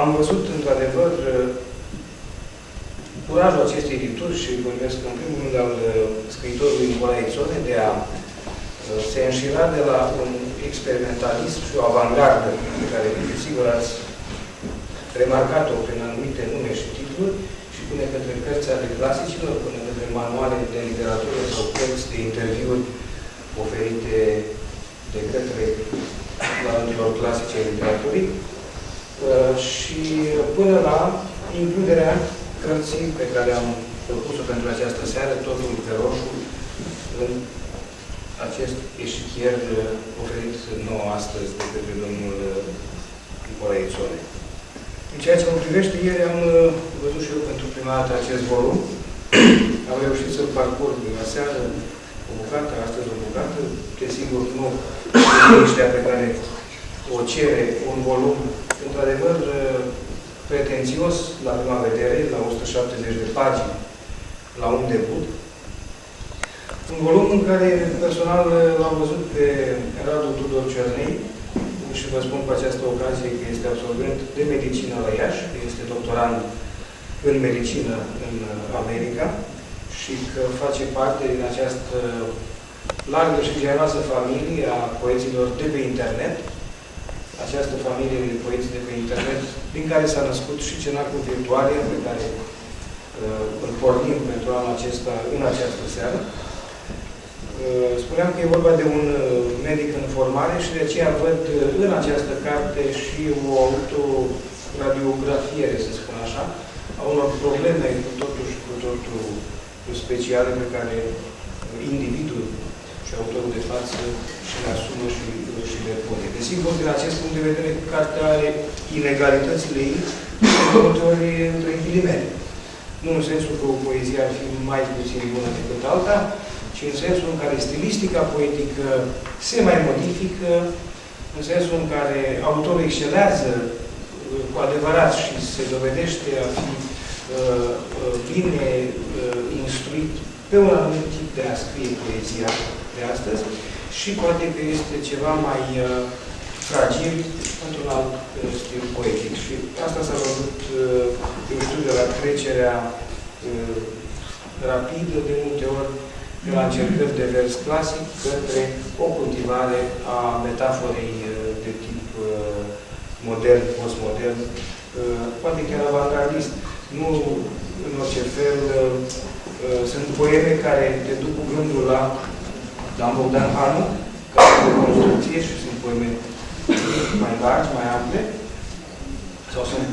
Am văzut, într-adevăr, curajul acestei edituri și vorbesc în primul rând al scriitorului Nicolae Țone de a se înșira de la un experimentalism și o avangardă pe care, sigur, ați remarcat-o prin anumite nume și titluri și până către cărți ale clasicilor, până către manuale de literatură sau cărți de interviuri oferite de către manualelor clasice ale literaturii și până la includerea cărții pe care am propus-o pentru această seară, Totul pe roșu, în acest eșichier oferit nouă astăzi de către domnul Nicolae Țone. În ceea ce mă privește, ieri am văzut și eu pentru prima dată acest volum. Am reușit să-l parcurg aseară o bucată, astăzi o bucată, desigur nu liniștea pe care o cere un volum, într-adevăr, pretențios la prima vedere, la 170 de pagini, la un debut. Un volum în care personal l-am văzut pe Radu Tudor Cernei și vă spun cu această ocazie că este absolvent de medicină la Iași, că este doctorand în medicină în America și că face parte din această largă și generoasă familie a poeților de pe internet, această familie de poeți de pe internet, din care s-a născut și Cenacul Virtualia, pe care îl pornim pentru anul acesta, în această seară. Spuneam că e vorba de un medic în formare și de aceea văd în această carte și o autoradiografiere, să spun așa, a unor probleme totuși cu totul speciale pe care individul și autorul de față și le asumă și le pune. Desigur, din acest punct de vedere, cartea are inegalitățile ei și de multe ori între ghilimele. Nu în sensul că o poezie ar fi mai puțin bună decât alta, ci în sensul în care stilistica poetică se mai modifică, în sensul în care autorul excelează cu adevărat și se dovedește a fi bine instruit pe un anumit tip de a scrie poezia de astăzi și poate că este ceva mai fragil într-un alt stil poetic. Și asta s-a văzut, eu știu, de la trecerea rapidă, de multe ori, de la încercări de vers clasic către o cultivare a metaforei de tip modern, postmodern, poate chiar avantgardist. Nu, în orice fel, sunt poeme care te duc cu gândul la Bogdan Hanu, care de construcție și sunt poeme mai largi, mai ample, sau sunt